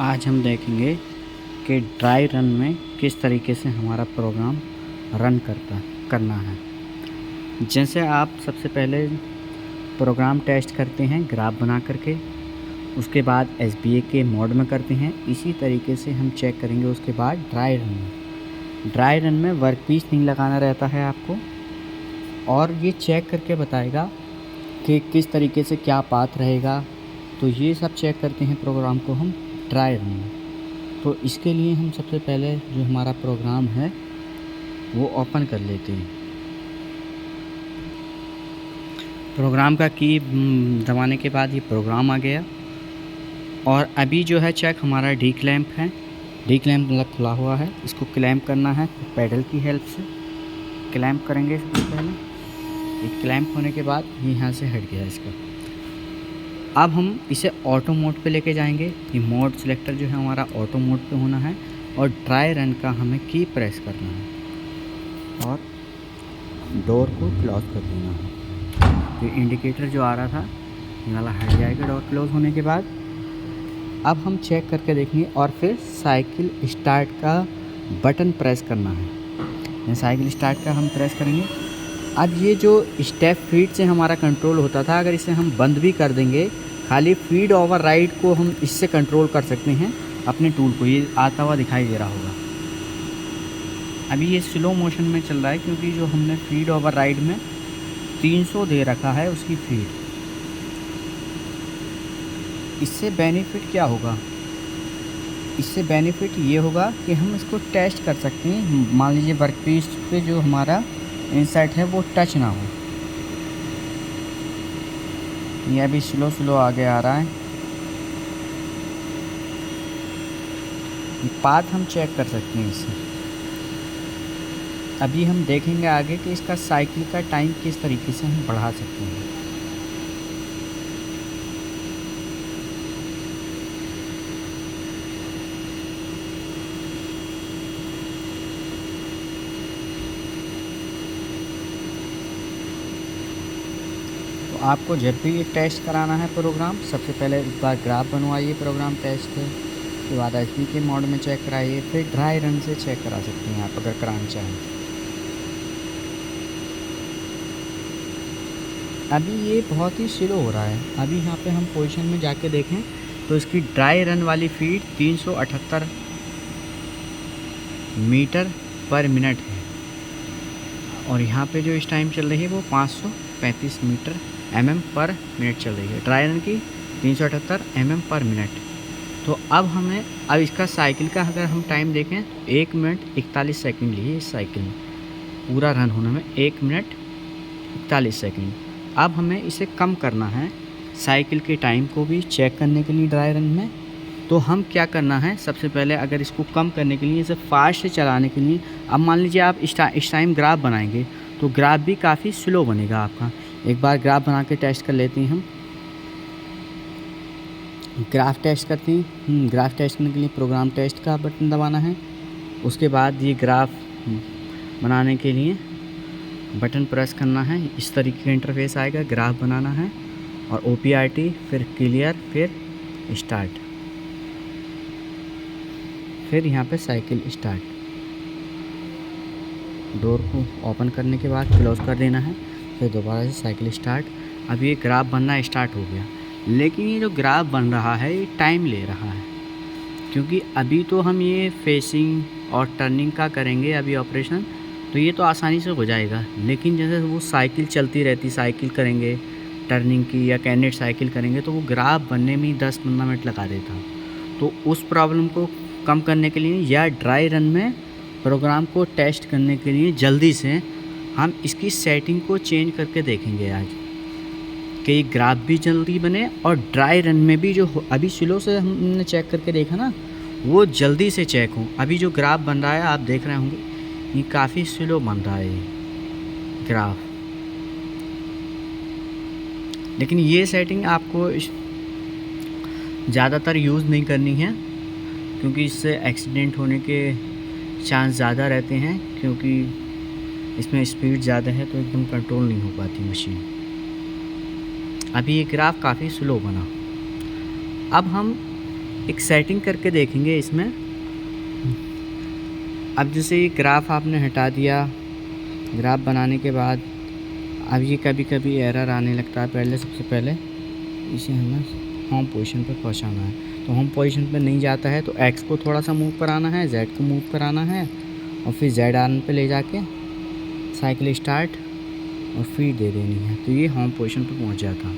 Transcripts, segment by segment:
आज हम देखेंगे कि ड्राई रन में किस तरीके से हमारा प्रोग्राम रन करना है। जैसे आप सबसे पहले प्रोग्राम टेस्ट करते हैं ग्राफ बना करके, उसके बाद SBA के मोड में करते हैं। इसी तरीके से हम चेक करेंगे उसके बाद ड्राई रन में वर्कपीस नहीं लगाना रहता है आपको, और ये चेक करके बताएगा कि किस तरीके से क्या पाथ रहेगा। तो ये सब चेक करते हैं प्रोग्राम को हम ड्राई रन में। तो इसके लिए हम सबसे पहले जो हमारा प्रोग्राम है वो ओपन कर लेते हैं। प्रोग्राम का की दबाने के बाद ये प्रोग्राम आ गया, और अभी जो है चेक हमारा डी क्लैंप है। डी क्लैंप मतलब खुला हुआ है, इसको क्लैंप करना है पैडल की हेल्प से। क्लैंप करेंगे सबसे पहले, ये क्लैंप होने के बाद ये यहाँ से हट गया इसका। अब हम इसे ऑटो मोड पे लेके जाएंगे। ये मोड सिलेक्टर जो है हमारा ऑटो मोड पे होना है, और ड्राई रन का हमें की प्रेस करना है और डोर को क्लोज कर देना है। तो इंडिकेटर जो आ रहा था ये वाला हट जाएगा डोर क्लोज होने के बाद। अब हम चेक करके देखेंगे, और फिर साइकिल स्टार्ट का बटन प्रेस करना है। साइकिल स्टार्ट का हम प्रेस करेंगे। अब ये जो स्टेप फीड से हमारा कंट्रोल होता था, अगर इसे हम बंद भी कर देंगे, खाली फीड ओवर राइड को हम इससे कंट्रोल कर सकते हैं अपने टूल को। ये आता हुआ दिखाई दे रहा होगा। अभी ये स्लो मोशन में चल रहा है क्योंकि जो हमने फीड ओवर राइड में 300 दे रखा है उसकी फीड। इससे बेनिफिट क्या होगा? इससे बेनिफिट ये होगा कि हम इसको टेस्ट कर सकते हैं। मान लीजिए वर्कपीस पे जो हमारा इंसर्ट है वो टच ना हो। ये अभी स्लो आगे आ रहा है। पाथ हम चेक कर सकते हैं इससे। अभी हम देखेंगे आगे कि इसका साइकिल का टाइम किस तरीके से हम बढ़ा सकते हैं। तो आपको जब भी ये टेस्ट कराना है प्रोग्राम, सबसे पहले एक बार ग्राफ बनवाइए प्रोग्राम टेस्ट है, उसके बाद SB के मोड में चेक कराइए, फिर ड्राई रन से चेक करा सकते हैं आप अगर कराना चाहें। अभी ये बहुत ही स्लो हो रहा है। अभी यहाँ पे हम पोजीशन में जाके देखें तो इसकी ड्राई रन वाली फीड 378 मीटर पर मिनट है, और यहाँ पे जो इस टाइम चल रही है वो 535 mm पर मिनट चल रही है। ड्राई रन की 378 mm पर मिनट। तो अब इसका साइकिल का अगर हम टाइम देखें तो 1 मिनट 41 सेकंड लिए इस साइकिल में पूरा रन होने में, 1 मिनट 41 सेकंड। अब हमें इसे कम करना है साइकिल के टाइम को भी चेक करने के लिए ड्राई रन में। तो हम क्या करना है, सबसे पहले अगर इसको कम करने के लिए, इसे फास्ट से चलाने के लिए, अब मान लीजिए आप इस टाइम ग्राफ बनाएंगे तो ग्राफ भी काफ़ी स्लो बनेगा आपका। एक बार ग्राफ बना के टेस्ट कर लेते हैं हम। ग्राफ टेस्ट करते हैं। ग्राफ टेस्ट करने के लिए प्रोग्राम टेस्ट का बटन दबाना है। उसके बाद ये ग्राफ बनाने के लिए बटन प्रेस करना है। इस तरीके का इंटरफेस आएगा। ग्राफ बनाना है और OPRT, फिर क्लियर, फिर स्टार्ट, फिर यहाँ पे साइकिल स्टार्ट। डोर को ओपन करने के बाद क्लोज कर देना है, फिर दोबारा से साइकिल स्टार्ट। अब ये ग्राफ बनना स्टार्ट हो गया, लेकिन ये जो ग्राफ बन रहा है ये टाइम ले रहा है, क्योंकि अभी तो हम ये फेसिंग और टर्निंग का करेंगे अभी ऑपरेशन, तो ये तो आसानी से हो जाएगा। लेकिन जैसे वो साइकिल चलती रहती, साइकिल करेंगे टर्निंग की या कैनेट साइकिल करेंगे, तो वो ग्राफ बनने में ही 10-15 मिनट लगा देता। तो उस प्रॉब्लम को कम करने के लिए या ड्राई रन में प्रोग्राम को टेस्ट करने के लिए जल्दी से हम इसकी सेटिंग को चेंज करके देखेंगे आज, कि ग्राफ भी जल्दी बने और ड्राई रन में भी जो अभी स्लो से हमने चेक करके देखा ना, वो जल्दी से चेक हो। अभी जो ग्राफ बन रहा है आप देख रहे होंगे, ये काफ़ी स्लो बन रहा है ये ग्राफ। लेकिन ये सेटिंग आपको ज़्यादातर यूज़ नहीं करनी है, क्योंकि इससे एक्सीडेंट होने के चांस ज़्यादा रहते हैं, क्योंकि इसमें स्पीड ज़्यादा है तो एकदम कंट्रोल नहीं हो पाती मशीन। अभी ये ग्राफ काफ़ी स्लो बना। अब हम एक सेटिंग करके देखेंगे इसमें। अब जैसे ये ग्राफ आपने हटा दिया, ग्राफ बनाने के बाद अब ये कभी कभी एरर आने लगता है। पहले सबसे पहले इसे हमें होम पोजीशन पर पहुंचाना है। तो होम पोजीशन पर नहीं जाता है तो एक्स को थोड़ा सा मूव कराना है, जेड को मूव कराना है और फिर जेड आर्म पे ले जाके साइकिल स्टार्ट और फीड दे देनी है, तो ये होम पोजीशन पर पहुंच जाता।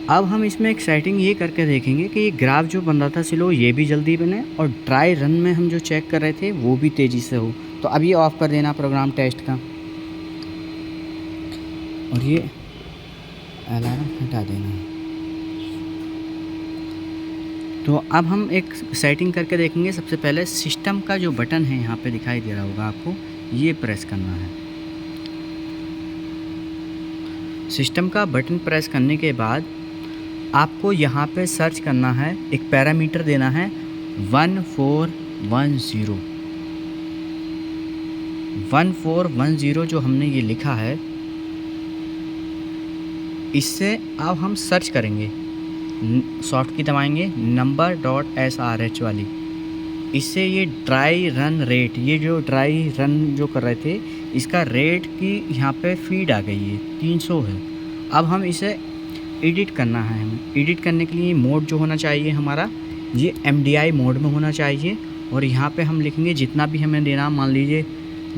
अब हम इसमें एक सेटिंग ये करके देखेंगे कि ये ग्राफ जो बन रहा था स्लो, ये भी जल्दी बने और ड्राई रन में हम जो चेक कर रहे थे वो भी तेज़ी से हो। तो अब ये ऑफ़ कर देना प्रोग्राम टेस्ट का और ये अलार्म हटा देना। तो अब हम एक सेटिंग करके देखेंगे। सबसे पहले सिस्टम का जो बटन है यहाँ पे दिखाई दे रहा होगा आपको, ये प्रेस करना है। सिस्टम का बटन प्रेस करने के बाद आपको यहाँ पे सर्च करना है, एक पैरामीटर देना है 1410। 1410 जो हमने ये लिखा है, इससे अब हम सर्च करेंगे, शॉर्ट की दबाएंगे number.srh वाली। इससे ये ड्राई रन रेट, ये जो ड्राई रन जो कर रहे थे इसका रेट की यहाँ पे फीड आ गई है, 300 है। अब हम इसे एडिट करना है। हमें एडिट करने के लिए मोड जो होना चाहिए हमारा, ये MDI मोड में होना चाहिए। और यहाँ पे हम लिखेंगे जितना भी हमें देना, मान लीजिए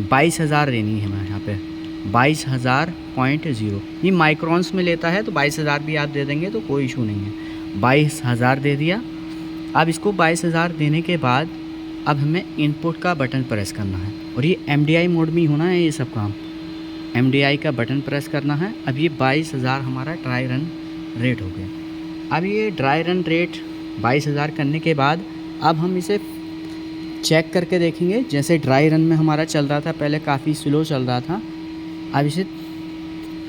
22,000 देनी है हमें यहाँ पे 22,000.0। ये माइक्रोन्स में लेता है तो 22,000 भी आप दे देंगे तो कोई इशू नहीं है। 22,000 दे दिया। अब इसको 22,000 देने के बाद अब हमें इनपुट का बटन प्रेस करना है और ये MDI मोड में ही होना है। ये सब काम MDI का बटन प्रेस करना है। अब ये 22,000 हमारा ड्राई रन रेट हो गया। अब ये ड्राई रन रेट 22,000 करने के बाद अब हम इसे चेक करके देखेंगे। जैसे ड्राई रन में हमारा चल रहा था, पहले काफ़ी स्लो चल रहा था, अब इसे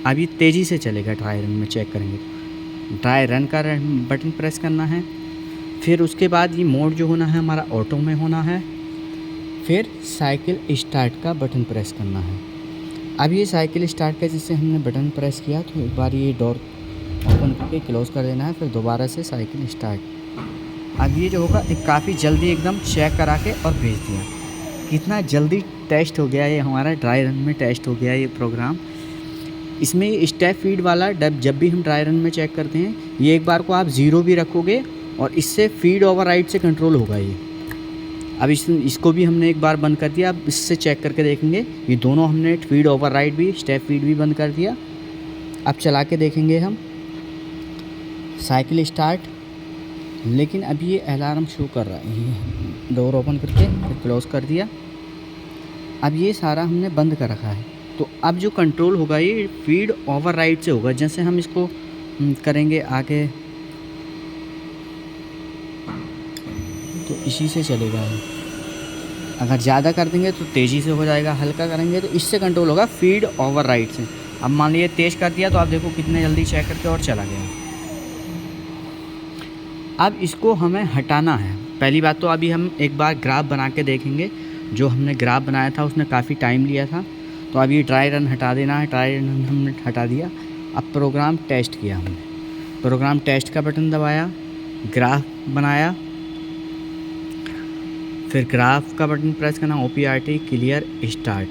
अब ये तेज़ी से चलेगा। ड्राई रन में चेक करेंगे, ड्राई रन का बटन प्रेस करना है। फिर उसके बाद ये मोड जो होना है हमारा ऑटो में होना है। फिर साइकिल स्टार्ट का बटन प्रेस करना है। अब ये साइकिल स्टार्ट का जिससे हमने बटन प्रेस किया तो एक बार ये डोर ओपन करके क्लोज़ कर देना है, फिर दोबारा से साइकिल स्टार्ट। अब ये जो होगा एक काफ़ी जल्दी एकदम चेक करा के और भेज दिया। कितना जल्दी टेस्ट हो गया ये हमारा, ड्राई रन में टेस्ट हो गया ये प्रोग्राम। इसमें ये स्टेप फीड वाला जब भी हम ड्राई रन में चेक करते हैं, ये एक बार को आप 0 भी रखोगे और इससे फीड ओवरराइड से कंट्रोल होगा ये। अब इसको भी हमने एक बार बंद कर दिया। अब इससे चेक करके देखेंगे, ये दोनों हमने फीड ओवरराइड भी, स्टेप फीड भी बंद कर दिया। अब चला के देखेंगे हम साइकिल स्टार्ट, लेकिन अभी ये अलार्म शो कर रहा है। डोर ओपन करके फिर क्लोज़ कर दिया। अब ये सारा हमने बंद कर रखा है। तो अब जो कंट्रोल होगा ये फीड ओवरराइड से होगा। जैसे हम इसको करेंगे आगे तो इसी से चलेगा। अगर ज़्यादा कर देंगे तो तेज़ी से हो जाएगा, हल्का करेंगे तो इससे कंट्रोल होगा फीड ओवरराइड से। अब मान लीजिए तेज़ कर दिया तो आप देखो कितने जल्दी चेक करके और चला गया। अब इसको हमें हटाना है। पहली बात तो अभी हम एक बार ग्राफ बना के देखेंगे। जो हमने ग्राफ बनाया था उसने काफ़ी टाइम लिया था, तो अभी ड्राई रन हटा देना है। ड्राई रन हमने हटा दिया। अब प्रोग्राम टेस्ट किया हमने, प्रोग्राम टेस्ट का बटन दबाया, ग्राफ बनाया, फिर ग्राफ का बटन प्रेस करना, OPRT क्लियर स्टार्ट।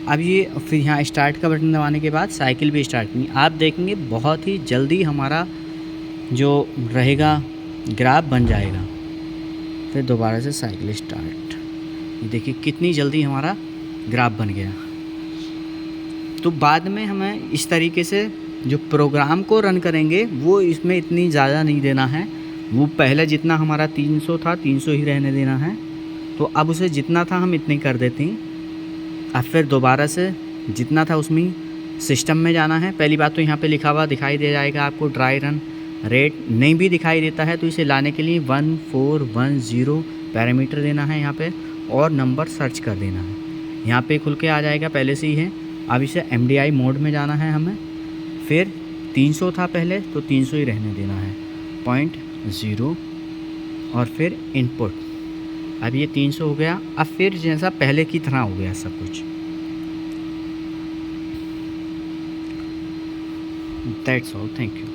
अब ये फिर यहाँ स्टार्ट का बटन दबाने के बाद साइकिल भी स्टार्ट करनी। आप देखेंगे बहुत ही जल्दी हमारा जो रहेगा ग्राफ बन जाएगा। फिर दोबारा से साइकिल स्टार्ट, ये देखिए कितनी जल्दी हमारा ग्राफ बन गया। तो बाद में हमें इस तरीके से जो प्रोग्राम को रन करेंगे वो इसमें इतनी ज़्यादा नहीं देना है। वो पहले जितना हमारा 300 था 300 ही रहने देना है। तो अब उसे जितना था हम इतनी कर देते हैं। अब फिर दोबारा से जितना था उसमें सिस्टम में जाना है। पहली बात तो यहाँ पे लिखा हुआ दिखाई दे जाएगा आपको ड्राई रन रेट। नहीं भी दिखाई देता है तो इसे लाने के लिए 1410 पैरामीटर देना है यहाँ पे और नंबर सर्च कर देना है। यहाँ पे खुल के आ जाएगा, पहले से ही है। अब इसे MDI मोड में जाना है हमें। फिर 300 था पहले तो 300 ही रहने देना है, 0.0 और फिर इनपुट। अब ये 300 हो गया। अब फिर जैसा पहले की तरह हो गया सब कुछ। That's all, thank you.